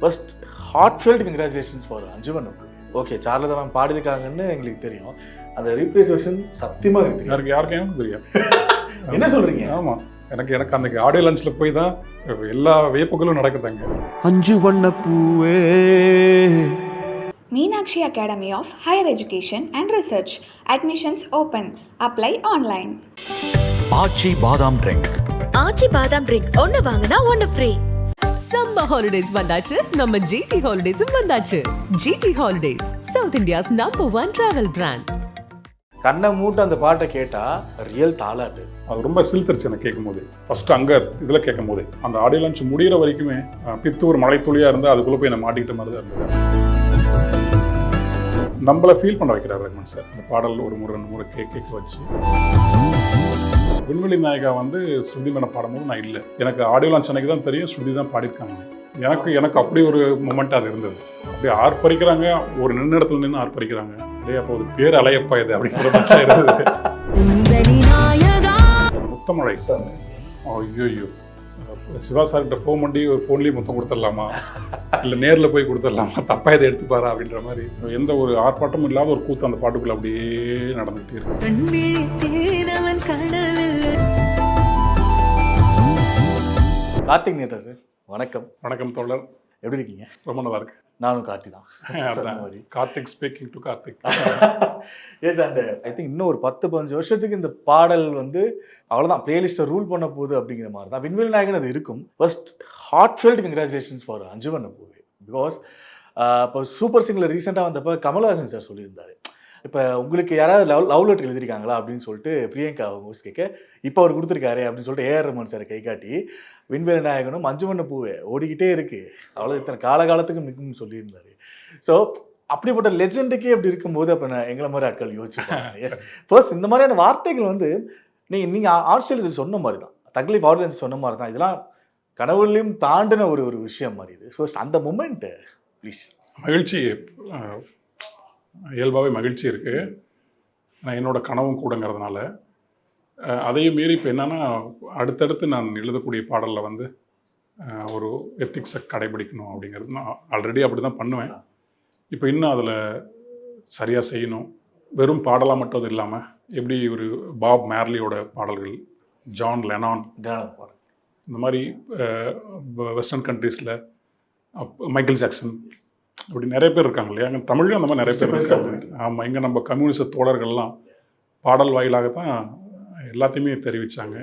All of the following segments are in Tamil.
First heartfelt congratulations for Anjuman. Okay, Charulatha ma'am பாடிருக்காங்கன்னு எங்களுக்கு தெரியும். அந்த ரீப்ளேஸ் வெர்ஷன் சத்தியமாக எனக்கு தெரியும். யாருக்கும் தெரியும். என்ன சொல்றீங்க? ஆமாம், எனக்கு அந்த ஆடியோ லஞ்சில் போய் தான் எல்லா வியப்புகளும் நடக்குதாங்க. அஞ்சு வண்ண பூவே. Meenakshi Academy of Higher Education and Research. Admissions open. Apply online. ஆச்சி பாதாம் ட்ரிங்க். ஆச்சி பாதாம் ட்ரிங்க் ஒன்னு வாங்குனா ஒன்னு ஃப்ரீ. சம்மர் ஹாலிடேஸ் வந்தாச்சு, நம்ம ஜிடி ஹாலிடேஸும் வந்தாச்சு. GT holidays, South India's number 1 travel brand. கண்ணை மூட்டு அந்த பாட்டை கேட்டா ரியல் தாலாட்டு. அது ரொம்ப சில்தரிச்சு எனக்கு கேட்கும் போது, ஃபர்ஸ்ட் அங்கே இதில் கேட்கும் போது அந்த ஆடியோ லஞ்ச் முடிகிற வரைக்குமே பித்தூர் மலை துளியாக இருந்தால் அதுக்குள்ளே போய் நான் மாட்டிக்கிட்ட மாதிரி தான் இருந்தது. நம்மளை ஃபீல் பண்ண வைக்கிறார் ரஹ்மான் சார். இந்த பாடல் ஒரு முறை 2 முறை கேட்க வச்சு. விண்வெளி நாயகா வந்து ஸ்ருதி மேடம் பாடும்போது நான் இல்லை, எனக்கு ஆடியோ லான்ச் அன்னைக்கு தான் தெரியும் ஸ்ருதி தான் பாடியிருக்காங்க. எனக்கு அப்படி ஒரு மொமெண்ட் அது இருந்தது. அப்படியே ஆர்ப்பரிக்கிறாங்க, ஒரு நின்று இடத்துல நின்று ஆர்ப்பரிக்கிறாங்க. அப்படியே அப்போ ஒரு பேர் அலையப்பா இது அப்படிங்கிற மாதிரி இருந்தது. முத்தமழை சார், ஐயோ சிவா சார்கிட்ட ஃபோன் பண்ணி ஒரு ஃபோன்லேயே முத்தம் கொடுத்துடலாமா, இல்லை நேரில் போய் கொடுத்துடலாமா, தப்பா இதை எடுத்துப்பாரா அப்படின்ற மாதிரி எந்த ஒரு ஆர்ப்பாட்டமும் இல்லாத ஒரு கூத்து அந்த பாட்டுக்குள்ள அப்படியே நடந்துகிட்டே இருக்கு. கார்த்திக் நேதா சார், வணக்கம். வணக்கம் தோழர், எப்படி இருக்கீங்க? ரொம்ப நல்லா இருக்கு. நானும் கார்த்தி தான். Karthik speaking to Karthik. Yes, and I think இன்னும் ஒரு 10-15 வருஷத்துக்கு இந்த பாடல் வந்து அவ்வளோதான் பிளேலிஸ்ட்டை ரூல் பண்ண போகுது அப்படிங்கிற மாதிரி தான். விண்வெளி நாயகன் அது இருக்கும். First heartfelt congratulations for Anjuman பூவே. பிகாஸ் இப்போ சூப்பர் சிங்கரில் ரீசெண்டாக வந்தப்போ கமல்ஹாசன் சார் சொல்லியிருந்தாரு, இப்போ உங்களுக்கு யாராவது லவ் லெட்டர் எழுதியிருக்காங்களா அப்படின்னு சொல்லிட்டு பிரியங்கா அவங்க கேட்க, இப்போ அவர் கொடுத்துருக்காரு அப்படின்னு சொல்லிட்டு ஏஆர் ரஹ்மான் சாரை கை காட்டி விண்வெளி நாயகனும் அஞ்சுமன் பூவே ஓடிக்கிட்டே இருக்கு, அவ்வளோ இத்தனை காலகாலத்துக்கு நிற்கும்னு சொல்லியிருந்தாரு. ஸோ அப்படிப்பட்ட லெஜெண்டுக்கே அப்படி இருக்கும்போது அப்போ நான் எங்களை மாதிரி ஆட்கள் யோசிச்சுப்பாங்க. எஸ், ஃபர்ஸ்ட் இந்த மாதிரியான வார்த்தைகள் வந்து நீங்கள் ஆர்ட்ஸ்டைலிஸ்ட் சொன்ன மாதிரி தான், தக்லீஃப் ஆர்டினன்ஸ் சொன்ன மாதிரி தான், இதெல்லாம் கனவுலையும் தாண்டின ஒரு விஷயம் மாதிரி இது. ஸோ அந்த மூமெண்ட்டு ப்ளீஸ். மகிழ்ச்சி, இயல்பாகவே மகிழ்ச்சி இருக்குது. நான் என்னோட கனவும் கூடங்கிறதுனால அதையும் மீறி இப்போ என்னென்னா அடுத்தடுத்து நான் எழுதக்கூடிய பாடலில் வந்து ஒரு எத்திக்ஸை கடைபிடிக்கணும் அப்படிங்கிறது நான் ஆல்ரெடி அப்படி தான் பண்ணுவேன். இப்போ இன்னும் அதில் சரியாக செய்யணும். வெறும் பாடலாக மட்டும் அது இல்லாமல் எப்படி ஒரு பாப் மேர்லியோட பாடல்கள், ஜான் லெனான், இந்த மாதிரி வெஸ்டர்ன் கண்ட்ரீஸில் மைக்கேல் ஜாக்சன், அப்படி நிறைய பேர் இருக்காங்க இல்லையா, அங்கே தமிழ்லையும் அந்த மாதிரி நிறைய பேர் இருக்காங்க. ஆமாம், இங்கே நம்ம கம்யூனிஸ்ட் தோழர்கள்லாம் பாடல் வாயிலாகத்தான் எல்லாத்தையுமே தெரிவித்தாங்க,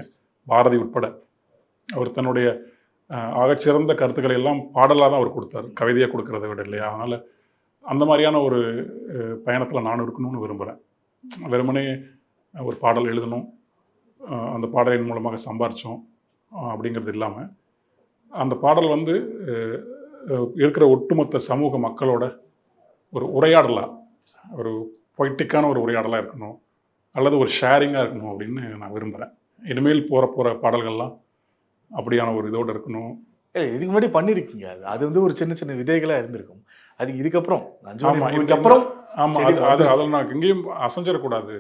பாரதி உட்பட. அவர் தன்னுடைய ஆகச்சிறந்த கருத்துக்களை எல்லாம் பாடலாக தான் அவர் கொடுத்தார், கவிதையாக கொடுக்கறத விட இல்லையா. அதனால் அந்த மாதிரியான ஒரு பயணத்தில் நானும் இருக்கணும்னு விரும்புகிறேன். வெறுமனே ஒரு பாடல் எழுதணும், அந்த பாடலின் மூலமாக சம்பாரித்தோம் அப்படிங்கிறது இல்லாமல், அந்த பாடல் வந்து இருக்கிற ஒட்டுமொத்த சமூக மக்களோட ஒரு உரையாடலாக, ஒரு பொய்ட்டிக்கான ஒரு உரையாடலாக இருக்கணும், அல்லது ஒரு ஷேரிங்காக இருக்கணும் அப்படின்னு நான் விரும்புகிறேன். இனிமேல் போகிற பாடல்கள்லாம் அப்படியான ஒரு இதோடு இருக்கணும். இதுக்கு முன்னாடி பண்ணியிருக்கீங்க, அது வந்து ஒரு சின்ன சின்ன விதைகளாக இருந்திருக்கும். அது இதுக்கப்புறம் இதுக்கப்புறம் ஆமாம், அதில் நான் எங்கேயும் அசைஞ்சிடக்கூடாது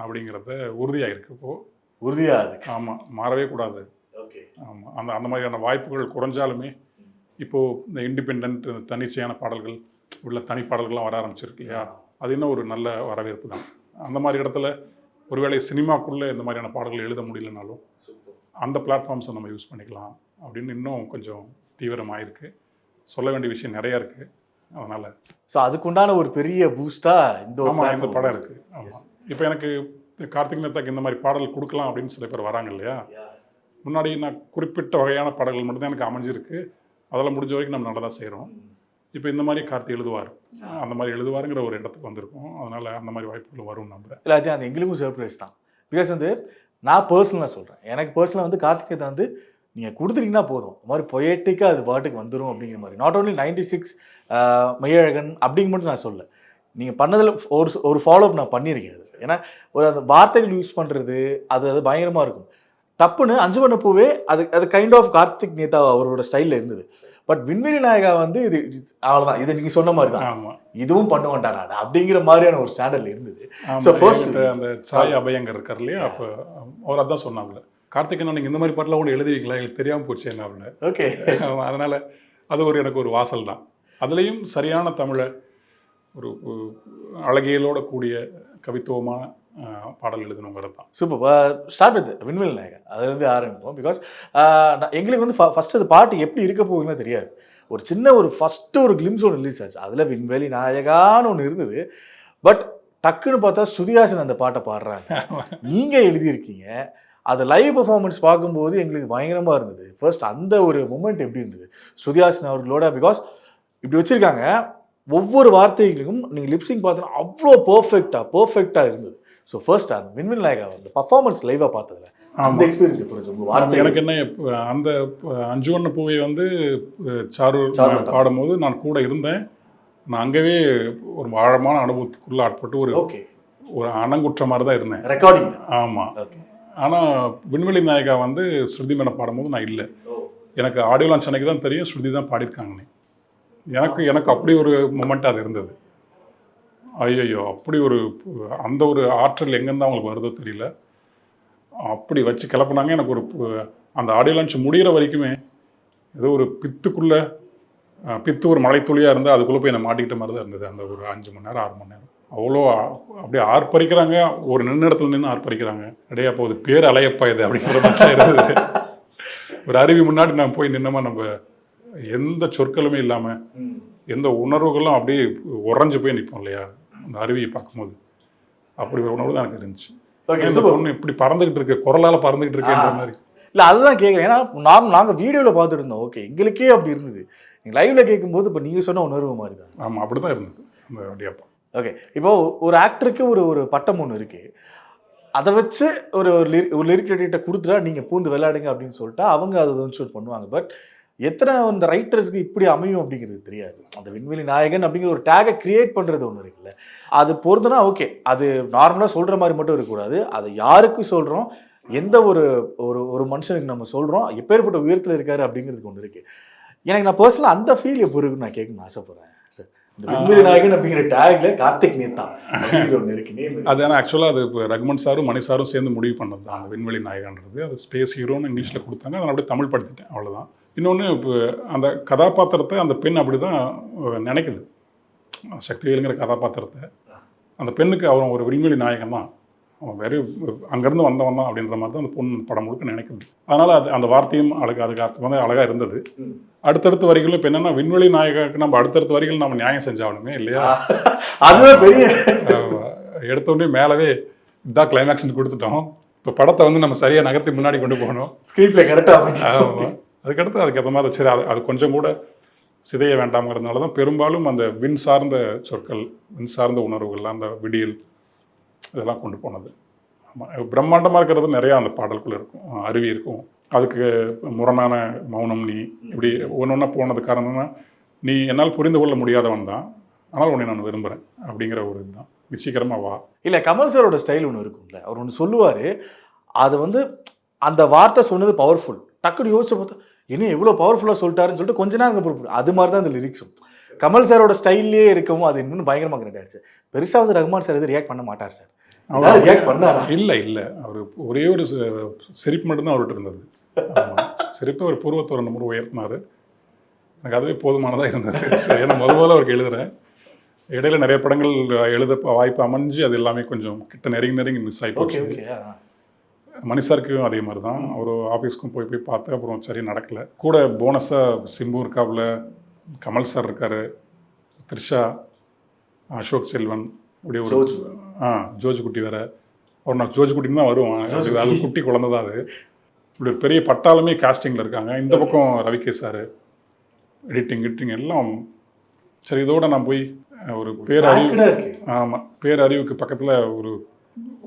அப்படிங்கிறத உறுதியாக இருக்குது. இப்போது உறுதியாக, ஆமாம், மாறவே கூடாது. ஓகே, ஆமாம், அந்த மாதிரியான வாய்ப்புகள் குறைஞ்சாலுமே இப்போது இந்த இண்டிபெண்ட் தன்னிச்சையான பாடல்கள் உள்ள தனி பாடல்கள்லாம் வர ஆரம்பிச்சிருக்கு இல்லையா, அது இன்னும் ஒரு நல்ல வரவேற்பு தான். அந்த மாதிரி இடத்துல ஒருவேளை சினிமாக்குள்ளே இந்த மாதிரியான பாடல்கள் எழுத முடியலனாலும் அந்த பிளாட்ஃபார்ம்ஸை நம்ம யூஸ் பண்ணிக்கலாம் அப்படின்னு இன்னும் கொஞ்சம் தீவிரமாயிருக்கு. சொல்ல வேண்டிய விஷயம் நிறையா இருக்குது. அதனால் ஸோ அதுக்குண்டான ஒரு பெரிய பூஸ்டாக இந்த படம் இருக்குது. ஆமாம், இப்போ எனக்கு கார்த்திக் நேதாக்கு இந்த மாதிரி பாடல் கொடுக்கலாம் அப்படின்னு சில பேர் வராங்க இல்லையா. முன்னாடி நான் குறிப்பிட்ட வகையான பாடல்கள் மட்டும்தான் எனக்கு அமைஞ்சிருக்கு, அதெல்லாம் முடிஞ்ச வரைக்கும் நம்ம நல்லா தான் செய்கிறோம். இப்போ இந்த மாதிரி கார்த்தி எழுதுவார், அந்த மாதிரி எழுதுவாருங்கிற ஒரு இடத்துக்கு வந்திருக்கும். அதனால் அந்த மாதிரி வாய்ப்புகள் வரும் நம்புகிறேன். இல்லை, அது எங்களுக்கும் சர்ப்ரைஸ் தான். பிகாஸ் வந்து நான் பர்சனலாக சொல்கிறேன், எனக்கு பர்சனலாக வந்து கார்த்திகை தான் வந்து நீங்கள் கொடுத்துட்டீங்கன்னா போதும், இந்த மாதிரி பொயட்டிக்காக அது பாட்டுக்கு வந்துடும் அப்படிங்கிற மாதிரி. நாட் ஓன்லி 96 மையழகன் அப்படிங்க மட்டும் நான் சொல்ல, நீங்கள் பண்ணதில் ஒரு ஃபாலோஅப் நான் பண்ணியிருக்கேன். அது ஏன்னா ஒரு அந்த வார்த்தைகள் யூஸ் பண்ணுறது அது பயங்கரமாக இருக்கும். டப்புன்னு அஞ்சுமன் பூவே அது கைண்ட் ஆஃப் கார்த்திக் நேதா அவரோட ஸ்டைலில் இருந்தது. பட் விண்வெளி நாயகா வந்து இது அவ்வளோதான், இது நீங்கள் சொன்ன மாதிரி தான், இதுவும் பண்ணுவேன்டா நான் அப்படிங்கிற மாதிரியான ஒரு ஸ்டாண்டர்டில் இருந்தது. ஸோ ஃபர்ஸ்ட் அந்த சாய் அபயங்கர் இருக்கார் இல்லையா, அப்போ அவர் அதான் சொன்னாப்ல, கார்த்திக் நீங்கள் இந்த மாதிரி பாட்டெலாம் ஒன்று எழுதுவீங்களா, எங்களுக்கு தெரியாமல் போச்சு என்ன. ஓகே, அதனால் அது எனக்கு ஒரு வாசல் தான். அதுலேயும் சரியான தமிழை ஒரு அழகியலோட கூடிய கவித்துவமான பாடல் எழுதணுங்கிறது தான். சூப்பர். ஸ்டார்ட் வித் விண்வெளி நாயகன், அதுலேருந்து ஆரம்பிப்போம். பிகாஸ் எங்களுக்கு வந்து ஃபஸ்ட்டு அது பாட்டு எப்படி இருக்க போகுதுன்னு தெரியாது. ஒரு சின்ன ஒரு ஃபஸ்ட்டு ஒரு கிளிம்ஸ் ஒன்று ரிலீஸ் ஆச்சு, அதில் விண்வெளி நாயகான்னு ஒன்று இருந்தது. பட் டக்குன்னு பார்த்தா ஸ்ருதிஹாசன் அந்த பாட்டை பாடுறாங்க, நீங்கள் எழுதியிருக்கீங்க. அது லைவ் பெர்ஃபார்மன்ஸ் பார்க்கும்போது எங்களுக்கு பயங்கரமாக இருந்தது. ஃபர்ஸ்ட் அந்த ஒரு மூமெண்ட் எப்படி இருந்தது ஸ்ருதிஹாசன் அவர்களோட? பிகாஸ் இப்படி வச்சுருக்காங்க, ஒவ்வொரு வார்த்தைகளுக்கும் நீங்கள் லிப்ஸிங் பார்த்தீங்கன்னா அவ்வளோ பர்ஃபெக்டாக இருந்தது. ஸோ ஃபர்ஸ்ட் அந்த விண்வெளி நாயகா அந்த பர்ஃபார்மன்ஸ் லைவாக பார்த்ததுல அந்த எக்ஸ்பீரியன்ஸ் எப்படி? எனக்கு என்ன, அந்த அஞ்சு வண்ண பூவை வந்து சாரு பாடும்போது நான் கூட இருந்தேன். நான் அங்கேயே ஒரு ஆழமான அனுபவத்துக்குள்ளே ஆட்பட்டு ஒரு அனங்குற்ற மாதிரி தான் இருந்தேன் ரெக்கார்டிங். ஆமாம். ஆனால் விண்வெளி நாயகா வந்து ஸ்ருதி மேடம் பாடும்போது நான் இல்லை. எனக்கு ஆடியோ லான்ச் அன்னைக்கு தான் தெரியும் ஸ்ருதி தான் பாடியிருக்காங்கன்னு. எனக்கு அப்படி ஒரு மொமெண்ட் அது இருந்தது. ஐயோ, அப்படி ஒரு அந்த ஒரு ஆற்றல் எங்கேருந்து அவங்களுக்கு வருதோ தெரியல, அப்படி வச்சு கிளப்புனாங்க. எனக்கு அந்த ஆடியோ லான்ச் முடிகிற வரைக்குமே ஏதோ ஒரு பித்து ஒரு மலைத்துளியாக இருந்தால் அதுக்குள்ளே போய் நான் மாட்டிக்கிட்ட மாதிரி தான் இருந்தது. அந்த ஒரு 5 மணி நேரம் 6 மணி நேரம் அவ்வளோ அப்படியே ஆர்ப்பரிக்கிறாங்க. ஒரு நின்று இடத்துல நின்று ஆர்ப்பரிக்கிறாங்க. இடையா போகுது பேர் அலையப்பா இது அப்படிங்கிற மாதிரி தான் இருந்தது. ஒரு அருவி முன்னாடி நான் போய் நின்னமா, நம்ம எந்த சொற்களுமே இல்லாமல் எந்த உணர்வுகளும் அப்படியே உறைஞ்சு போய் நிற்போம் இல்லையா அந்த அருவியை பார்க்கும்போது, அப்படி ஒரு உணர்வு தான் எனக்கு இருந்துச்சு. ஒன்று இப்படி பறந்துகிட்டு இருக்கு, குரலால் பறந்துகிட்டு இருக்கேன்ற மாதிரி. இல்லை, அதுதான் கேட்குறேன். ஏன்னா நாங்கள் வீடியோவில் பார்த்துட்டு இருந்தோம், ஓகே, எங்களுக்கே அப்படி இருந்தது. நீங்கள் லைவில் கேட்கும்போது இப்போ நீங்கள் சொன்ன உணர்வு மாதிரி தான். ஆமாம், அப்படி தான் இருந்தது அந்த அப்படியாப்பா. ஓகே, இப்போ ஒரு ஆக்டருக்கு ஒரு பட்டம் ஒன்று இருக்குது, அதை வச்சு ஒரு லிரிக் எடிட்டை கொடுத்துட்டா நீங்கள் பூந்து விளையாடுங்க அப்படின்னு சொல்லிட்டா அவங்க அதை வந்து ஷூட் பண்ணுவாங்க. பட் எத்தனை அந்த ரைட்டர்ஸ்க்கு இப்படி அமையும் அப்படிங்கிறது தெரியாது. அந்த விண்வெளி நாயகன் அப்படிங்கிற ஒரு டேகை கிரியேட் பண்ணுறது ஒன்று இருக்குல்ல, அது பொறுத்துனா ஓகே, அது நார்மலாக சொல்கிற மாதிரி மட்டும் இருக்கக்கூடாது. அதை யாருக்கு சொல்கிறோம், எந்த ஒரு மனுஷனுக்கு நம்ம சொல்கிறோம், எப்பேற்பட்ட உயரத்தில் இருக்காரு அப்படிங்கிறதுக்கு ஒன்று இருக்குது. எனக்கு நான் பர்சனலாக அந்த ஃபீல் எப்போ இருக்குன்னு நான் கேட்கணும்னு ஆசைப்பட்றேன் சார். இந்த விண்வெளி நாயகன் அப்படிங்கிற டேக்ல கார்த்திக் நேத்தா அப்படிங்கிற ஒன்று இருக்கு. அது ஆனால் ஆக்சுவலாக அது இப்போ ரகுமன் சாரும் மணி சாரும் சேர்ந்து முடிவு பண்ணது தான் அந்த விண்வெளி நாயகன்றது. அது ஸ்பேஸ் ஹீரோன்னு இங்கிலீஷில் கொடுத்தாங்க, அதை அப்படியே தமிழ் படுத்திட்டேன், அவ்வளோதான். இன்னொன்று, இப்போ அந்த கதாபாத்திரத்தை அந்த பெண் அப்படி தான் நினைக்குது. சக்திவேலுங்கிற கதாபாத்திரத்தை அந்த பெண்ணுக்கு அவன் ஒரு விண்வெளி நாயகன் தான், அவன் அங்கேருந்து வந்தவன் தான் அப்படின்ற மாதிரி தான் அந்த பொண்ணு படம் முழுக்க நினைக்குது. அதனால் அந்த வார்த்தையும் அதுக்கு அர்த்தம் வந்து அழகாக இருந்தது. அடுத்தடுத்த வரிகளும் இப்போ என்னென்னா, விண்வெளி நாயகனுக்கு நம்ம அடுத்தடுத்த வரிகள் நம்ம நியாயம் செஞ்சாகணுமே இல்லையா? அதுதான் பெரிய எடுத்தோடனே மேலவே இதான் கிளைமேக்ஸ்ன்னு கொடுத்துட்டோம். இப்போ படத்தை வந்து நம்ம சரியாக நகர்த்தி முன்னாடி கொண்டு போகணும், ஸ்க்ரீன்ல கரெக்டாக. ஆமாம், அதுக்கடுத்து அதுக்கேற்ற மாதிரி சரி அது கொஞ்சம் கூட சிதைய வேண்டாம்ங்கிறதுனால தான் பெரும்பாலும் அந்த விண் சார்ந்த சொற்கள், விண் சார்ந்த உணர்வுகள், அந்த விடியல் இதெல்லாம் கொண்டு போனது. ஆமாம், பிரம்மாண்டமாக இருக்கிறது நிறையா அந்த பாடல்கள் இருக்கும், அருவி இருக்கும், அதுக்கு முரணான மௌனம் நீ, இப்படி ஒன்று ஒன்றா போனது காரணம்னா, நீ என்னால் புரிந்து கொள்ள முடியாதவன் தான், ஆனால் உன்னை நான் விரும்புகிறேன் அப்படிங்கிற ஒரு இதுதான். நிச்சயகரமாக வா. இல்லை, கமல் சாரோட ஸ்டைல் ஒன்று இருக்கும்ல, அவர் ஒன்று சொல்லுவார், அது வந்து அந்த வார்த்தை சொன்னது பவர்ஃபுல், டக்குன்னு யோசிச்சு பார்த்தா என்ன எவ்வளோ பவர்ஃபுல்லாக சொல்லிட்டாருன்னு சொல்லிட்டு கொஞ்ச நேரம் அப்புறம் அது மாதிரி தான் அந்த லிரிக்ஸும் கமல் சாரோட ஸ்டைல்லே இருக்கவும் அது இன்னும் பயங்கரமாக கனெக்ட் ஆயிடுச்சு. பெருசாக வந்து ரகுமான் சார் எதுவும் ரியாக்ட் பண்ண மாட்டார் சார். அவர் ரியாக்ட் பண்ணாரா? இல்லை, அவர் ஒரே ஒரு சிரிப்பு மட்டும்தான் அவர்கிட்ட இருந்தது. சிரிப்பு ஒரு பூர்வத்தோட நம்பர் உயர்த்தினார், எனக்கு அதுவே போதுமானதாக இருந்தது. ஏன்னா முதல்ல அவருக்கு எழுதுகிறேன், இடையில நிறைய படங்கள் எழுத வாய்ப்பு அமைஞ்சு அது எல்லாமே கொஞ்சம் கிட்ட நெருங்கி மிஸ் ஆகி போச்சு. மணிசாருக்கும் அதே மாதிரி தான், ஒரு ஆஃபீஸ்க்கும் போய் பார்த்து அப்புறம் சரி நடக்கலை. கூட போனஸாக சிம்பு இருக்காப்புல, கமல் சார் இருக்கார், த்ரிஷா, அசோக் செல்வன், இப்படி ஒரு ஜோஜ் குட்டி வேறு. அவர் நான் ஜோஜ் குட்டின்னு தான் வருவான், அது குட்டி குழந்தை தான். அது இப்படி ஒரு பெரிய பட்டாலுமே காஸ்டிங்கில் இருக்காங்க. இந்த பக்கம் ரவிகே சார், எடிட்டிங் எல்லாம் சரி. இதோடு நான் போய் ஒரு பேரறிவுக்கு பக்கத்தில்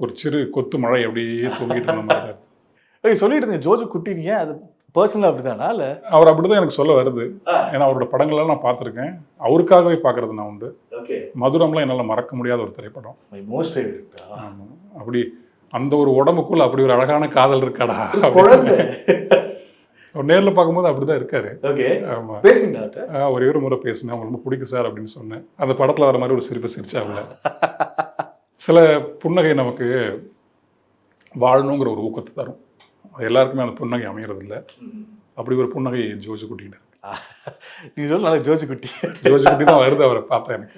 ஒரு சிறு கொத்து மழை அப்படியே தூங்கிட்டு இருந்த மாதிரி சொல்லிட்டு இருந்தேன். ஜோஜ் குட்டிங்க அது பர்சனலாக அப்படி தானா? இல்லை, அவர் அப்படி தான் எனக்கு சொல்ல வருது. ஏன்னா அவரோட படங்கள்லாம் நான் பார்த்துருக்கேன், அவருக்காகவே பார்க்கறது நான் உண்டு. மதுரம்லாம் என்னால் மறக்க முடியாத ஒரு திரைப்படம், மோஸ்ட் ஃபேவரட். ஆமாம், அப்படி அந்த ஒரு உடம்புக்குள்ள அப்படி ஒரு அழகான காதல் இருக்காடா. அவர் நேரில் பார்க்கும்போது அப்படி தான் இருக்காரு. ஆமாம், பேசுங்க. ஒரே ஒரு முறை பேசினேன், அவங்க ரொம்ப பிடிக்கும் சார் அப்படின்னு சொன்னேன். அந்த படத்தில் வர மாதிரி ஒரு சிரிச்சாவில். சில புன்னகை நமக்கு வாழணுங்கிற ஒரு ஊக்கத்தை தரும், அது எல்லாருக்குமே அந்த புன்னகை அமைகிறது இல்லை. அப்படி ஒரு புன்னகை ஜோஜ் குட்டிகிட்ட. நீ சொல்ல நல்லா ஜோசி குட்டி தான் வருது அவரை பார்த்தேன் எனக்கு.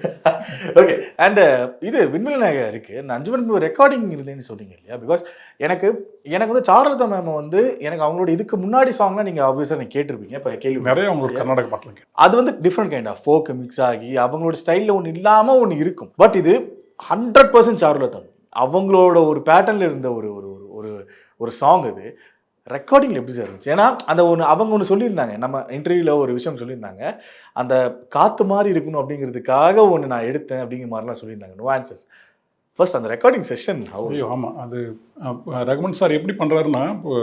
ஓகே. அண்ட் இது விண்வெளி நாயகன் இருக்குது. நான் 5 மணி ரெக்கார்டிங் இருந்தேன்னு சொன்னீங்க இல்லையா? பிகாஸ் எனக்கு வந்து சாருலதா மேம் வந்து எனக்கு அவங்களோட இதுக்கு முன்னாடி சாங்லாம் நீங்கள் ஆப்வியஸாக நீங்கள் கேட்டிருப்பீங்க. இப்போ கேள்வி நிறைய அவங்களோட கர்நாடக பாட்டில் அது வந்து different kind of folk mix ஆகி அவங்களோட ஸ்டைலில் ஒன்று இல்லாமல் ஒன்று இருக்கும். பட் இது 100% சாருலதா அவங்களோட ஒரு பேட்டர்னில் இருந்த ஒரு ஒரு ஒரு சாங் இது. ரெக்கார்டிங்கில் எப்படி சார் இருந்துச்சு? ஏன்னா அந்த அவங்க ஒன்று சொல்லியிருந்தாங்க, நம்ம இன்டர்வியூவில் ஒரு விஷயம் சொல்லியிருந்தாங்க, அந்த காற்று மாதிரி இருக்கணும் அப்படிங்கிறதுக்காக ஒன்று நான் எடுத்தேன் அப்படிங்கிற மாதிரிலாம் சொல்லியிருந்தாங்க. No answers. ஃபர்ஸ்ட் அந்த ரெக்கார்டிங் செஷன் ஐயோ ஆமாம். அது ரகுமான் சார் எப்படி பண்ணுறாருன்னா, இப்போ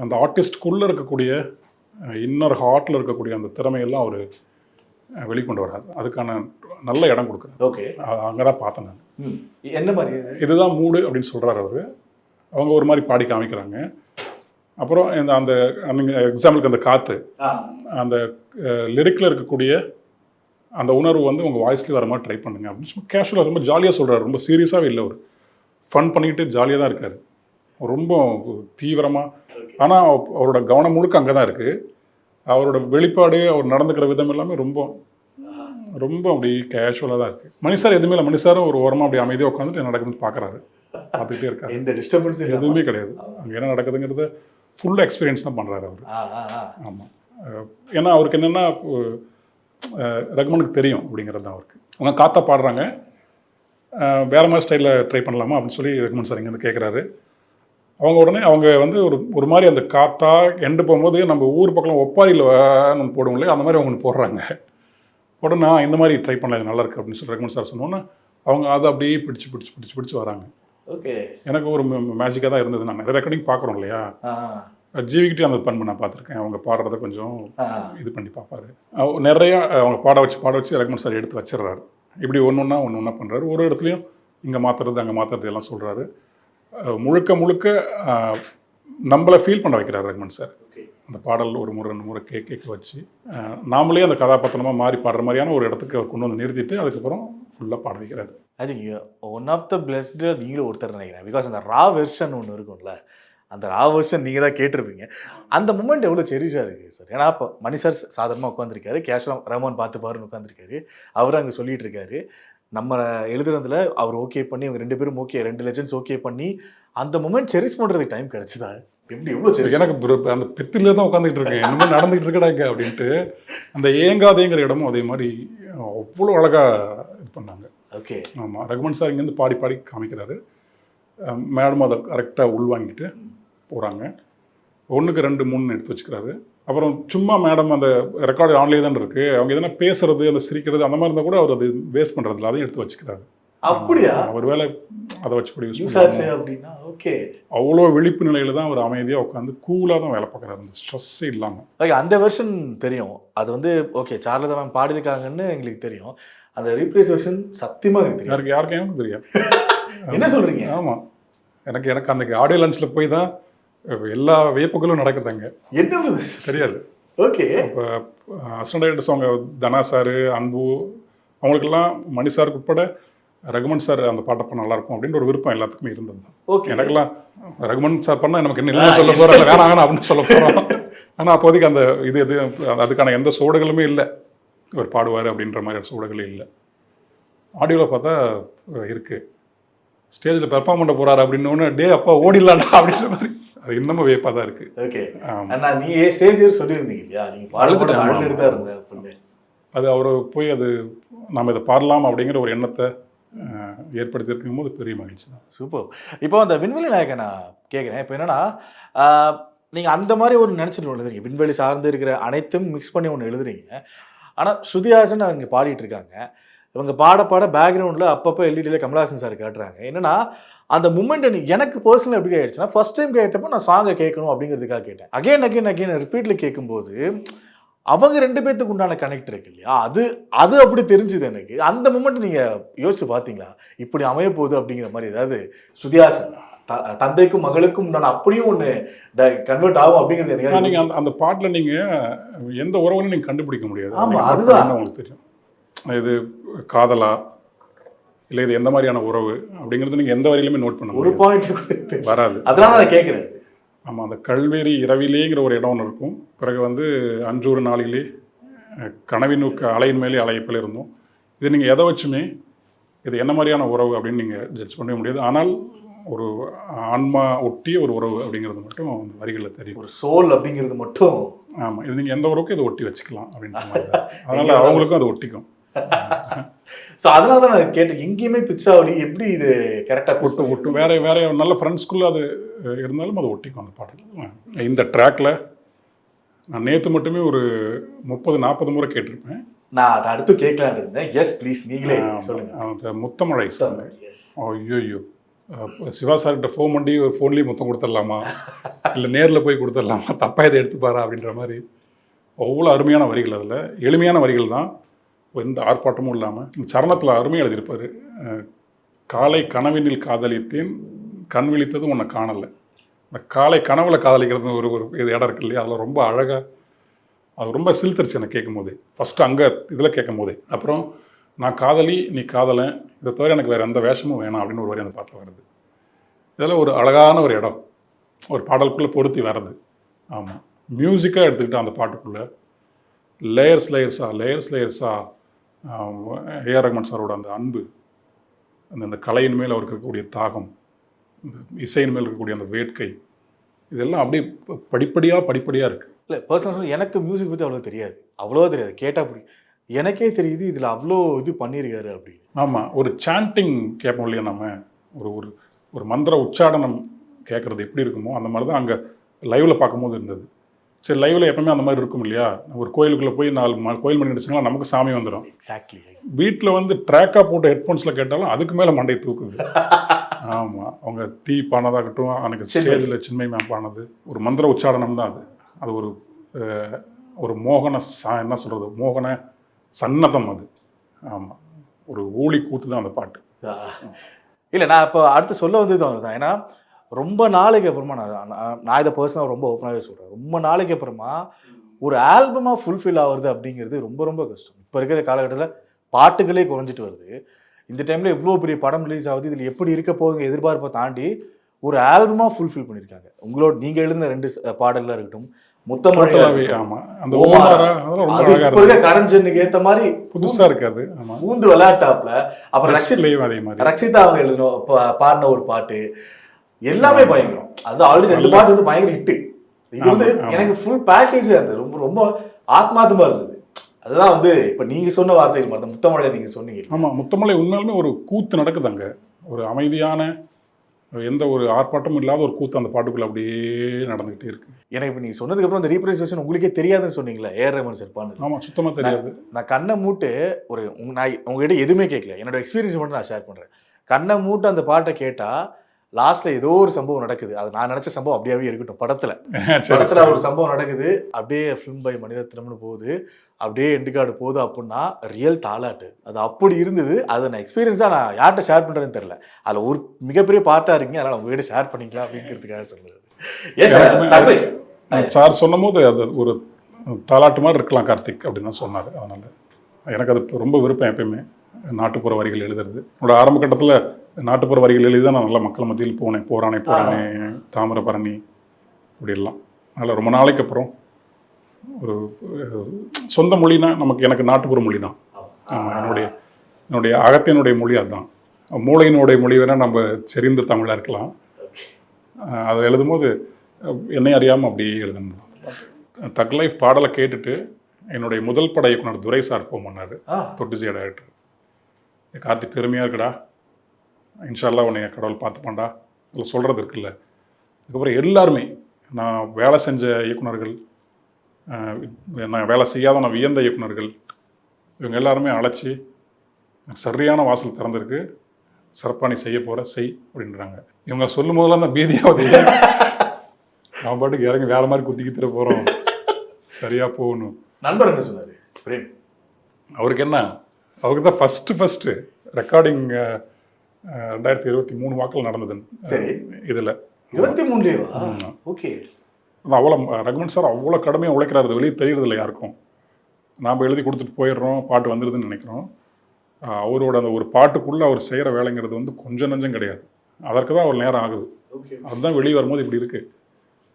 அந்த ஆர்டிஸ்ட்குள்ளே இருக்கக்கூடிய இன்னொரு ஹார்ட்டில் இருக்கக்கூடிய அந்த திறமையெல்லாம் அவர் வெளிக்கொண்டு வராது. அதுக்கான நல்ல இடம் கொடுக்குறாரு. ஓகே. அங்கே தான் பார்த்தேன் நான். என்ன மாதிரி இதுதான் மூடு அப்படின்னு சொல்கிறாரு அவர். அவங்க ஒரு மாதிரி பாடி காமிக்கிறாங்க. அப்புறம் அந்த எக்ஸாம்பிளுக்கு அந்த காற்று, அந்த லிரிக்கில் இருக்கக்கூடிய அந்த உணர்வு வந்து உங்கள் வாய்ஸ்லேயே வர மாதிரி ட்ரை பண்ணுங்க அப்படின்னு சும்மா கேஷுவலாக ரொம்ப ஜாலியாக சொல்கிறாரு. ரொம்ப சீரியஸாகவே இல்லை, அவர் ஃபன் பண்ணிக்கிட்டு ஜாலியாக தான் இருக்கார். ரொம்ப தீவிரமாக. ஆனால் அவரோட கவனம் முழுக்க அங்கே தான் இருக்குது. அவரோட வெளிப்பாடு, அவர் நடந்துக்கிற விதம் எல்லாமே ரொம்ப ரொம்ப அப்படி கேஷுவலாக தான் இருக்குது. மணி சார் எதுவுமே இல்லை. மணி சாரும் ஒரு ஓரமாக அப்படி அமைதியாக உட்காந்துட்டு நடக்குதுன்னு பார்க்குறாரு, பார்த்துக்கிட்டே இருக்காரு. எந்த டிஸ்டர்பன்ஸ் எதுவுமே கிடையாது. அங்கே என்ன நடக்குதுங்கிறத ஃபுல் எக்ஸ்பீரியன்ஸ் தான் பண்ணுறாரு அவர். ஆமாம். ஏன்னா அவருக்கு என்னென்னா ரகுமானுக்கு தெரியும் அப்படிங்கிறது தான் அவருக்கு. அவங்க காத்தா பாடுறாங்க, வேறு மாதிரி ஸ்டைலில் ட்ரை பண்ணலாமா அப்படின்னு சொல்லி ரகுமான் சார் இங்கேருந்து கேட்குறாரு. உடனே அவங்க வந்து ஒரு மாதிரி அந்த காத்தா எண்டு போகும்போது நம்ம ஊர் பக்கம் ஒப்பாரியில் நம்ம போடுவோம் இல்லையா, அந்த மாதிரி அவங்க போடுறாங்க. உடனே நான் இந்த மாதிரி ட்ரை பண்ணல, இது நல்லா இருக்குது அப்படின்னு சொல்லி ரகுமான் சார் சொன்னோன்னே அவங்க அதை அப்படியே பிடிச்சி வராங்க. ஓகே. எனக்கு ஒரு மேஜிக்காக தான் இருந்தது. நான் நிறைய ரெக்கார்டிங் பார்க்குறோம் இல்லையா, ஜீவிக்கிட்டே அந்த பண்பு நான் பார்த்துருக்கேன். அவங்க பாடுறத கொஞ்சம் இது பண்ணி பார்ப்பாரு. நிறையா அவங்க பாட வச்சு ரகுமான் சார் எடுத்து வச்சிடுறாரு. இப்படி ஒன்று ஒன்றா பண்ணுறாரு. ஒரு இடத்துலையும் இங்கே மாற்றுறது அங்கே மாற்றுறது எல்லாம் சொல்கிறாரு. முழுக்க நம்மளை ஃபீல் பண்ண வைக்கிறார் ரகுமான் சார். அந்த பாடல் ஒரு முறை 2 முறை கேட்க வச்சு நாமளே அந்த கதாபாத்திரமாக மாறி பாடுற மாதிரியான ஒரு இடத்துக்கு அவர் கொண்டு வந்து நிறுத்திட்டு அதுக்கப்புறம் ஃபுல்லாக பாட வைக்கிறாரு. I think one of the best நீங்களும் ஒருத்தர் நினைக்கிறேன். பிகாஸ் அந்த ரா வெர்ஷன் ஒன்று இருக்கும்ல, அந்த ரா வெர்ஷன் நீங்கள் தான் கேட்டிருப்பீங்க. அந்த மூமெண்ட் எவ்வளோ செரிஷாக இருக்குது சார். ஏன்னா இப்போ மணி சார் சாதாரணமாக உட்காந்துருக்காரு, கேஷுவலாக ரஹ்மான் பார்த்து பாருன்னு உட்காந்துருக்காரு. அவர் அங்கே சொல்லிகிட்டு இருக்காரு. நம்ம எழுதுறதுல அவர் ஓகே பண்ணி, அவங்க 2 பேரும் ஓகே, 2 லெஜெண்ட்ஸ் ஓகே பண்ணி அந்த மூமெண்ட் செரிஷ் பண்ணுறதுக்கு டைம் கிடச்சிதா? எப்படி எவ்வளோ சரி? எனக்கு அந்த பித்திலே தான் உட்காந்துக்கிட்டு இருக்கேன், என்னமோ நடந்துகிட்டு இருக்கடாங்க அப்படின்ட்டு. அந்த ஏங்காதேங்கிற இடமும் அதே மாதிரி அவ்வளோ அழகாக இது பண்ணாங்க. ஓகே. ஆமாம். ரகுமான் சார் இங்கேருந்து பாடி காமிக்கிறாரு. மேடம் அதை கரெக்டாக உள்வாங்கிட்டு போகிறாங்க. 1க்கு 2 3 எடுத்து வச்சுக்கிறாரு. அப்புறம் சும்மா மேடம் அந்த ரெக்கார்டு ஆன்லைன் தான் இருக்குது, அவங்க எதனா பேசுறது அந்த சிரிக்கிறது அந்த மாதிரி இருந்தால் கூட அவர் அது வேஸ்ட் பண்ணுறதில்ல, அதையும் எடுத்து வச்சுக்கிறாரு. அப்படியா? ஒரு வேளை அதை வச்சு கூட யூஸ் அப்படின்னா ஓகே. அவ்வளோ விழிப்பு நிலையில் தான் அவர் அமைதியாக உட்காந்து கூலாக தான் வேலை பார்க்குறாரு, அந்த ஸ்ட்ரெஸ்ஸே இல்லாமல். ஓகே. அந்த வெர்ஷன் தெரியும், அது வந்து ஓகே சார்லதா மேம் பாடிருக்காங்கன்னு எங்களுக்கு தெரியும். அந்த ரீப்ளேஸ் வெர்ஷன் சத்தியமாக எனக்கு தெரியும். யாருக்கும் தெரியாது. என்ன சொல்கிறீங்க? ஆமாம். எனக்கு அந்த ஆடியோ லன்ச்சில் போய் தான் எல்லா வியப்புகளும் நடக்குதுங்க. என்ன தெரியாது. ஓகே. இப்போ அசிஸ்டன்ட் டைரக்டர்ஸ் அவங்க தனா சார், அன்பு, அவங்களுக்கெல்லாம் மணி சாருக்கு உட்பட ரகுமான் சார் அந்த பாட்டை பண்ண நல்லாயிருக்கும் அப்படின்ற ஒரு விருப்பம் எல்லாத்துக்குமே இருந்தது. ஓகே. எனக்கெல்லாம் ரகுமான் சார் பண்ணால் நமக்கு என்ன இல்லை சொல்ல போகிறோம், வேணாம் அப்படின்னு சொல்ல போகிறோம். ஆனால் அப்போதைக்கு அந்த இது அதுக்கான எந்த சோடுகளுமே இல்லை. அவர் பாடுவார் அப்படின்ற மாதிரி சோடுகளே இல்லை. ஆடியோவில் பார்த்தா இருக்குது. ஸ்டேஜில் பெர்ஃபார்ம் பண்ண போகிறாரு அப்படின்னு டே அப்பா ஓடிடலாண்டா அப்படின்ற மாதிரி அது இன்னமும் வேப்பாக தான் இருக்குது. ஓகே. ஆனால் நீ ஸ்டேஜ் சொல்லியிருந்தீங்க இல்லையா, நீங்கள் அழுதுட்டு தான் இருந்தேன். அது அவர் போய் அது நாம் இதை பாடலாம் அப்படிங்கிற ஒரு எண்ணத்தை ஏற்படுத்தியிருக்கும் போது பெரிய மகிழ்ச்சி தான். சூப்பர். இப்போ அந்த விண்வெளி நாயகன் நான் கேட்குறேன். இப்போ என்னென்னா நீங்கள் அந்த மாதிரி ஒரு நினச்சிட்டு எழுதுறீங்க, விண்வெளி சார்ந்து இருக்கிற அனைத்தும் மிக்ஸ் பண்ணி ஒன்று எழுதுறீங்க. ஆனால் ஸ்ருதிஹாசன் அங்கே பாடிட்டு இருக்காங்க. இவங்க பாட பேக்ரவுண்டில் அப்பப்போ எல்இடியில் கமலஹாசன் சார் கேட்டுறாங்க. என்னென்னா அந்த மூமெண்ட் எனக்கு பர்சனல் எப்படி ஆயிடுச்சுன்னா, ஃபர்ஸ்ட் டைம் கேட்டப்போ நான் சாங்கை கேட்கணும் அப்படிங்கிறதுக்காக கேட்டேன். அகைன் ரிப்பீட்டில் கேட்கும்போது அவங்க 2 பேர்த்துக்கு உண்டான கனெக்ட் இருக்கு இல்லையா, அது அப்படி தெரிஞ்சுது எனக்கு. அந்த மூமெண்ட் நீங்கள் யோசிச்சு பார்த்தீங்களா, இப்படி அமைய போகுது அப்படிங்கிற மாதிரி? ஏதாவது ஸ்ருதிஹாசன் தந்தைக்கும் மகளுக்கும் உண்டான அப்படியும் ஒன்று கன்வெர்ட் ஆகும் அப்படிங்கிறது எனக்கு. நீங்கள் அந்த பாட்டில் நீங்கள் எந்த உறவுன்னு நீங்கள் கண்டுபிடிக்க முடியாது. ஆமாம், அதுதான் உங்களுக்கு தெரியும். இது காதலா இல்லை இது எந்த மாதிரியான உறவு அப்படிங்கிறது நீங்கள் எந்த வரையிலுமே நோட் பண்ண ஒரு பாயிண்ட் வராது. அதனால நான் கேட்குறேன். ஆமாம், அந்த கல்வேரி இரவிலேங்கிற ஒரு இடம் ஒன்று இருக்கும். பிறகு வந்து அன்றொரு நாளிலே கனவினுக்கு அலையின் மேலே அலையப்பில் இருந்தோம். இது நீங்கள் எதை வச்சுமே இது என்ன மாதிரியான உறவு அப்படின்னு நீங்கள் ஜட்ஜ் பண்ணவே முடியாது. ஆனால் ஒரு ஆன்மா ஒட்டிய ஒரு உறவு அப்படிங்கிறது மட்டும் அந்த வரிகளில் தெரியும். ஒரு சோல் அப்படிங்கிறது மட்டும். ஆமாம், இது நீங்கள் எந்த உறவுக்கும் இதை ஒட்டி வச்சுக்கலாம் அப்படின்ற மாதிரி தான். அதனால் அவங்களுக்கும் அது ஒட்டிக்கும். ஸோ அதனால தான் நான் கேட்டேன், எங்கேயுமே பிச்சாவளி எப்படி இது கரெக்டாக ஒட்டும் வேற நல்ல ஃப்ரெண்ட்ஸ்குள்ளே அது இருந்தாலும் அது ஒட்டிக்கும் அந்த பாடல். இந்த ட்ராக்ல நான் நேற்று மட்டுமே ஒரு 30-40 முறை கேட்டிருப்பேன். நான் அதை அடுத்து கேட்கலான்னு இருந்தேன். எஸ் ப்ளீஸ், நீங்களே சொல்லுங்க. அந்த முத்தமழை சாங். ஐயோ, சிவா சார்கிட்ட ஃபோன் பண்ணி ஒரு ஃபோன்லேயே முத்தம் கொடுத்துடலாமா, இல்லை நேரில் போய் கொடுத்துடலாமா, தப்பாக இதை எடுத்துப்பாரா அப்படின்ற மாதிரி அவ்வளோ அருமையான வரிகள். அதில் எளிமையான வரிகள் தான், எந்த ஆர்ப்பாட்டமும் இல்லாமல். சரணத்தில் அருமையாக எழுதியிருப்பார். காலை கனவினில் காதலித்தேன், கண் விழித்ததும் உன்னை காணலை. இந்த காலை கனவுல காதலிக்கிறது ஒரு இடம் இருக்கு இல்லையா, அதில் ரொம்ப அழகாக அது ரொம்ப சிலுத்துருச்சு எனக்கு கேட்கும் போதே. ஃபஸ்ட்டு அங்கே இதில் கேட்கும் போதே. அப்புறம் நான் காதலி நீ காதலன், இதை தவிர எனக்கு வேறு எந்த வேஷமும் வேணாம் அப்படின்னு ஒரு வரி அந்த பாட்டில் வருது. இதெல்லாம் ஒரு அழகான ஒரு இடம், ஒரு பாடலுக்குள்ளே பொருத்தி வர்றது. ஆமாம், மியூசிக்காக எடுத்துக்கிட்டு அந்த பாட்டுக்குள்ளே லேயர்ஸாக ஏஆர் ரஹ்மான் சாரோட அந்த அன்பு, அந்த கலையின் மேல் அவருக்கு இருக்கக்கூடிய தாகம், இசையின் மேல் இருக்கக்கூடிய அந்த வேட்கை, இதெல்லாம் அப்படியே படிப்படியாக இருக்குது. இல்லை பர்சனல் எனக்கு மியூசிக் பற்றி அவ்வளோ தெரியாது, கேட்டால் அப்படி எனக்கே தெரியுது இதில் அவ்வளோ இது பண்ணியிருக்காரு அப்படின்னு. ஆமாம், ஒரு சாண்டிங் கேட்போம் இல்லையா நம்ம, ஒரு ஒரு மந்திர உச்சாடனம் கேட்குறது எப்படி இருக்குமோ அந்த மாதிரி தான் அங்கே லைவில் பார்க்கும்போது இருந்தது. சரி, லைவில் எப்பவுமே அந்த மாதிரி இருக்கும் இல்லையா, ஒரு கோயிலுக்குள்ளே போய் 4 கோயில் மணி அடிச்சுங்களா நமக்கு சாமி வந்துடும். எக்ஸாக்ட்லி. வீட்டில் வந்து ட்ராக்காக போட்டு ஹெட்ஃபோன்ஸில் கேட்டாலும் அதுக்கு மேலே மண்டை தூக்குது. ஆமாம், அவங்க தீ பானதாகட்டும், அன்றைக்கி ஸ்டேஜில் சின்மை மேம் பானது ஒரு மந்திர உச்சாடனம் தான். அது ஒரு மோகன என்ன சொல்கிறது, மோகன சன்னதம் அது. ஆமாம், ஒரு ஊழி கூத்து தான் அந்த பாட்டு. இல்லை நான் இப்போ அடுத்து சொல்ல வந்தது அதுதான். ஏன்னா ரொம்ப நாளைக்கு அப்புறமா நான் இதை பர்சனலாக ரொம்ப ஓப்பனாகவே சொல்கிறேன், ரொம்ப நாளைக்கு அப்புறமா ஒரு ஆல்பமாக ஃபுல்ஃபில் ஆகுறது அப்படிங்கிறது ரொம்ப ரொம்ப கஷ்டம். இப்போ இருக்கிற காலகட்டத்தில் பாட்டுகளே குறைஞ்சிட்டு வருது. இந்த டைமில் இவ்வளோ பெரிய படம் ரிலீஸ் ஆகுது, இதில் எப்படி இருக்க போகுதுங்க எதிர்பார்ப்பை தாண்டி ஒரு ஆல்பமாக ஃபுல்ஃபில் பண்ணியிருக்காங்க. உங்களோட நீங்கள் எழுதின 2 பாடல்களாக இருக்கட்டும், முத்தமழை, கரஞ்சனுக்கு ஏற்ற மாதிரி புதுசாக இருக்காது, பூந்து விளையாட்டாப்ல. அப்புறம் ரக்ஷிதா அவங்க எழுதணும் பாடின ஒரு பாட்டு எல்லாமே பயங்கரம். அது ஆல்ரெடி 2 பாட்டு வந்து பயங்கர ஹிட்டு. இது வந்து எனக்கு ஃபுல் பேக்கேஜாக இருந்தது, ரொம்ப ரொம்ப ஆத்மார்த்தமாக இருந்தது. அதுதான் வந்து இப்போ நீங்கள் சொன்ன வார்த்தைகள் மாதிரி முத்தமழை நீங்கள் சொன்னீங்க. ஆமாம், முத்தமழை உண்மையாலுமே ஒரு கூத்து நடக்குதாங்க, ஒரு அமைதியான எந்த ஒரு ஆர்ப்பாட்டமும் இல்லாத ஒரு கூத்து அந்த பாட்டுக்குள்ள அப்படியே நடந்துகிட்டே இருக்கு. எனக்கு இப்போ நீங்கள் சொன்னதுக்கப்புறம் அந்த ரீப்ரசன்டேஷன் உங்களுக்கே தெரியாதுன்னு சொன்னீங்களா, ஏஆர் ரஹ்மான் சார் பாடு. ஆமாம், சுத்தமாக தெரியாது. நான் கண்ணை மூட்டு நான் உங்ககிட்ட எதுவுமே கேட்கல, என்னோட எக்ஸ்பீரியன்ஸ் மட்டும் நான் ஷேர் பண்ணுறேன். கண்ணை மூட்டு அந்த பாட்டை கேட்டால் லாஸ்ட்டில் ஏதோ ஒரு சம்பவம் நடக்குது. அது நான் நினச்ச சம்பவம் அப்படியே இருக்கட்டும், படத்தில் ஒரு சம்பவம் நடக்குது, அப்படியே ஃபிலிம் பை மணிரத்னம்னு போகுது, அப்படியே எண்டு கார்டு போகுது. அப்படின்னா ரியல் தாலாட்டு அது அப்படி இருந்தது. அதை நான் எக்ஸ்பீரியன்ஸாக நான் யார்கிட்ட ஷேர் பண்ணுறேன்னு தெரியல. அதில் ஒரு மிகப்பெரிய பார்ட்டாக இருக்கீங்க, அதனால் உங்ககிட்ட ஷேர் பண்ணிக்கலாம் அப்படிங்கிறதுக்காக சொல்லுறது. சார் சொன்னும் போது அது ஒரு தாலாட்டு மாதிரி இருக்கலாம் கார்த்திக் அப்படின்னு தான் சொன்னார். அதனால் எனக்கு அது ரொம்ப விருப்பம். எப்பயுமே நாட்டுப்புற வரிகள் எழுதுறது. என்னோட ஆரம்ப கட்டத்தில் நாட்டுப்புற வரிகள் எழுதி தான் நான் நல்லா மக்கள் மத்தியில் போரானே தாமிரபரணி இப்படியெல்லாம். அதனால் ரொம்ப நாளைக்கு அப்புறம் ஒரு சொந்த மொழினா எனக்கு நாட்டுப்புற மொழி தான். என்னுடைய அகத்தினுடைய மொழி அதுதான். மூளையினுடைய மொழி வேணால் நம்ம செறிந்த தமிழாக இருக்கலாம். அதை எழுதும்போது என்னை அறியாமல் அப்படியே எழுதணும். தக் லைஃப் பாடலை கேட்டுட்டு என்னுடைய முதல் பட இயக்குனர் துரை சார் ஃபோன் பண்ணார், தொட்டுசியா டைரக்டர். கார்த்திக் பெருமையாக இருக்குடா, இன்ஷால்லா உன்னை கடவுள் பார்த்துப்பான்டா, அதில் சொல்கிறது இருக்குல்ல. அதுக்கப்புறம் எல்லாருமே நான் வேலை செஞ்ச இயக்குனர்கள், நான் வேலை செய்யாத நான் வியந்த இயக்குனர்கள், இவங்க எல்லாருமே அழைச்சி சரியான வாசல் திறந்திருக்கு, சிறப்பாக நீ செய்ய போகிற செய் அப்படின்றாங்க. இவங்க சொல்லும் போதெல்லாம் தான் பீதியாவது, நான் பாட்டுக்கு இறங்கி வேலை மாதிரி குத்திக்கிட்டு போகிறோம், சரியாக போகணும். நண்பர் என்ன சொன்னார்? அவருக்கு என்ன, அவருக்கு தான் ஃபஸ்ட்டு ரெக்கார்டிங் 2023 வாக்கில் நடந்தது. சரி, இதில் 23 ஓகே. அவ்வளோ ரஹ்மான் சார் அவ்வளோ கடுமையாக உழைக்கிறாரு, வெளியே தெரியறதில்ல யாருக்கும். நாம் எழுதி கொடுத்துட்டு போயிடுறோம், பாட்டு வந்துடுதுன்னு நினைக்கிறோம். அவரோட அந்த ஒரு பாட்டுக்குள்ளே அவர் செய்கிற வேலைங்கிறது வந்து கொஞ்சம் நஞ்சம் கிடையாது. அதற்கு தான் அவர் நேரம் ஆகுது. அதுதான் வெளியே வரும்போது இப்படி இருக்குது.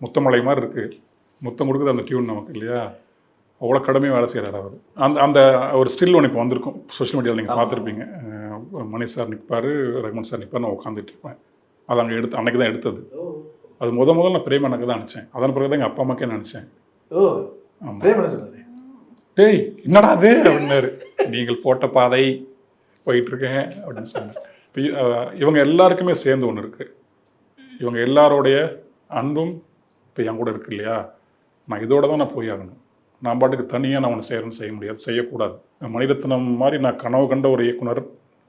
முத்தமலை மாதிரி இருக்குது. முத்தம் கொடுக்குது அந்த டியூன் நமக்கு இல்லையா, அவ்வளோ கடுமையாக வேலை செய்கிறார் அவர். அந்த ஒரு ஸ்டில் ஒன்று இப்போ வந்திருக்கும் சோஷியல் மீடியாவில், நீங்கள் பார்த்துருப்பீங்க. மணி சார் நிற்பார், ரகுமான் சார் நிற்பார், நான் உட்காந்துட்டு இருப்பேன். அது அங்கே அன்றைக்கி தான் எடுத்தது. அது முதல்ல நான் பிரேம் எனக்கு தான் நினச்சேன். அதன் பிறகு தான் எங்கள் அப்பா அம்மாக்கே நினச்சேன். ஆமாம், டேய் என்னடா அது அப்படின்னாரு. நீங்கள் போட்ட பாதை போயிட்டுருக்கேன் அப்படின்னு சொன்னேன். இப்போ இவங்க எல்லாருக்குமே சேர்ந்து ஒன்று இருக்குது. இவங்க எல்லாரோடைய அன்பும் இப்போ என் கூட இருக்கு இல்லையா, நான் இதோட தான் நான் போய் ஆகணும். நான் பாட்டுக்கு தனியாக நான் ஒன்று செய்ய முடியாது, செய்யக்கூடாது. மணிரத்னம் மாதிரி நான் கனவு கண்ட ஒரு இயக்குனர்,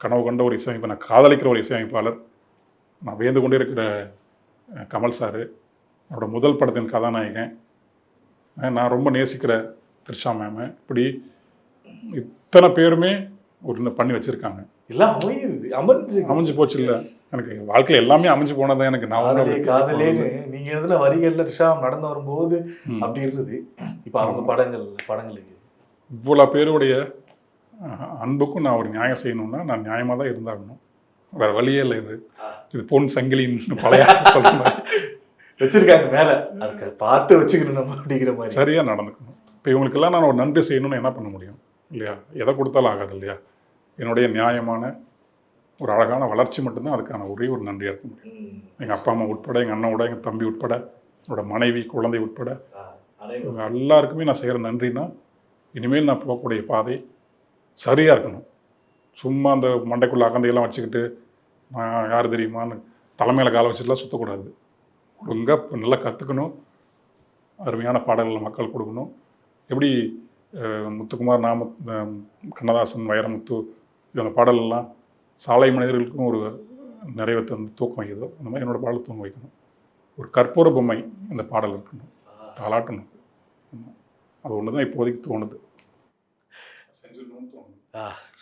கனவு கண்ட ஒரு இசையமைப்பு, நான் காதலிக்கிற ஒரு இசையமைப்பாளர், நான் வியந்து கொண்டே இருக்கிற கமல் சார், அவரோட முதல் படத்தின் கதாநாயகன், நான் ரொம்ப நேசிக்கிற த்ரிஷா மேமு, இப்படி இத்தனை பேருமே ஒரு பண்ணி வச்சுருக்காங்க. எல்லாம் அமைஞ்சு போச்சு இல்லை, எனக்கு வாழ்க்கையில் எல்லாமே அமைஞ்சு போனதான் எனக்கு. நான் காதலேன்னு நீங்கள் எதுல வரிகளில் த்ரிஷா நடந்து வரும்போது அப்படி இருந்தது. இப்போ அவங்க படங்களுக்கு இவ்வளோ பேருடைய அன்புக்கும் நான் ஒரு நியாயம் செய்யணும்னா நான் நியாயமாக தான் இருந்தாகணும், வேறு வழியே இல்லை. இது பொன் சங்கிலின்னு பழைய சொல்ற மாதிரி வச்சிருக்காங்க மேலே, அதுக்கு பார்த்து வச்சுக்கணும் நம்ம அப்படிங்கிற மாதிரி சரியாக நடந்துக்கணும். இப்போ இவங்களுக்கெல்லாம் நான் ஒரு நன்றி செய்யணும்னு என்ன பண்ண முடியும் இல்லையா, எதை கொடுத்தாலும் ஆகாது இல்லையா. என்னுடைய நியாயமான ஒரு அழகான வளர்ச்சி மட்டும்தான் அதுக்கான ஒரே ஒரு நன்றியாக இருக்க முடியும். எங்கள் அப்பா அம்மா உட்பட, எங்கள் அண்ணனோட, எங்கள் தம்பி உட்பட, என்னோட மனைவி, குழந்தை உட்பட இவங்க எல்லாருக்குமே நான் செய்கிற நன்றினா, இனிமேல் நான் போகக்கூடிய பாதை சரியாக இருக்கணும். சும்மா அந்த மண்டைக்குள்ளே அகந்தையெல்லாம் வச்சுக்கிட்டு நான் யார் தெரியுமான்னு தலைமையில் காலை வச்சுட்டுலாம் சுற்றக்கூடாது. ஒழுங்காக நல்லா கற்றுக்கணும், அருமையான பாடல்களை மக்கள் கொடுக்கணும். எப்படி முத்துக்குமார், கண்ணதாசன், வைரமுத்து இவங்க பாடலெல்லாம் சாலை மனிதர்களுக்கும் ஒரு நிறைவை தந்து தூக்கம் வைக்குதோ, அந்த மாதிரி என்னோடய பாடல் தூங்க வைக்கணும். ஒரு கற்பூர பொம்மை இந்த பாடல் இருக்கணும், தாளாட்டணும். அது ஒன்று தான் இப்போதைக்கு தோணுது.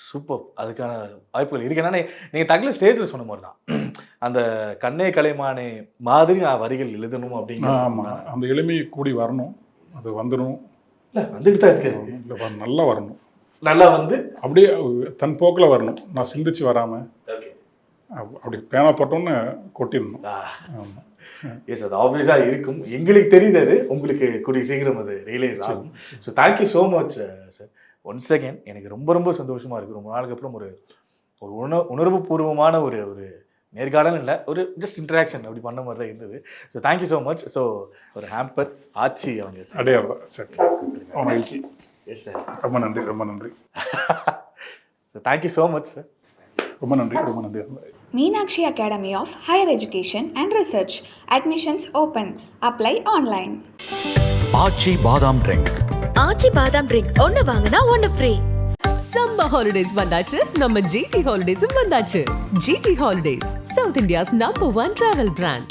சூப்பர். அதுக்கான வாய்ப்புகள் இருக்கு. ஏன்னா நீங்கள் தகவல் ஸ்டேஜில் சொன்ன மாதிரி தான் அந்த கண்ணே கலைமானே மாதிரி நான் வரிகள் எழுதணும் அப்படிங்கிற. ஆமாம், அந்த எளிமையை கூடி வரணும், அது வந்துடும். இல்லை வந்துட்டு தான் இருக்கு, இல்லை நல்லா வரணும், நல்லா வந்து அப்படியே தன் போக்கில் வரணும். நான் சிந்திச்சு வராமல் அப்படி பேனா தொட்டோன்னு கொட்டிடணும். ஆமாம், எஸ், அது ஆப்வியஸாக இருக்கும். எங்களுக்கு தெரியுது, அது உங்களுக்கு கூடிய சீக்கிரம் அது ரியலைஸ் ஆகும். So thank you so much sir. Once again எனக்கு ரொம்ப ரொம்ப சந்தோஷமாக இருக்குது. ரொம்ப நாளுக்கு அப்புறம் ஒரு உணர்வு பூர்வமான ஒரு நேர்காணல் இல்லை, ஒரு ஜஸ்ட் இன்ட்ராக்ஷன் அப்படி பண்ண மாதிரி தான் இருந்தது. So thank you so much. So ஒரு ஹேம்பர் ஆச்சி அவங்க அடையாளம் சார், மகிழ்ச்சி. எஸ் சார், ரொம்ப நன்றி, ரொம்ப நன்றி. So thank you so much sir. ரொம்ப நன்றி, ரொம்ப நன்றி. Meenakshi Academy of Higher Education and Research. Admissions open. Apply online. ஆச்சி பாதாம் ட்ரிங்க். ஆச்சி பாதாம் ட்ரிங்க் ஒன்னு வாங்கினா ஒன்னு ஃப்ரீ. சம்மர் ஹாலிடேஸ் வந்தாச்சு, நம்ம ஜிடி ஹாலிடேஸும் வந்தாச்சு. GT holidays, South India's number 1 travel brand.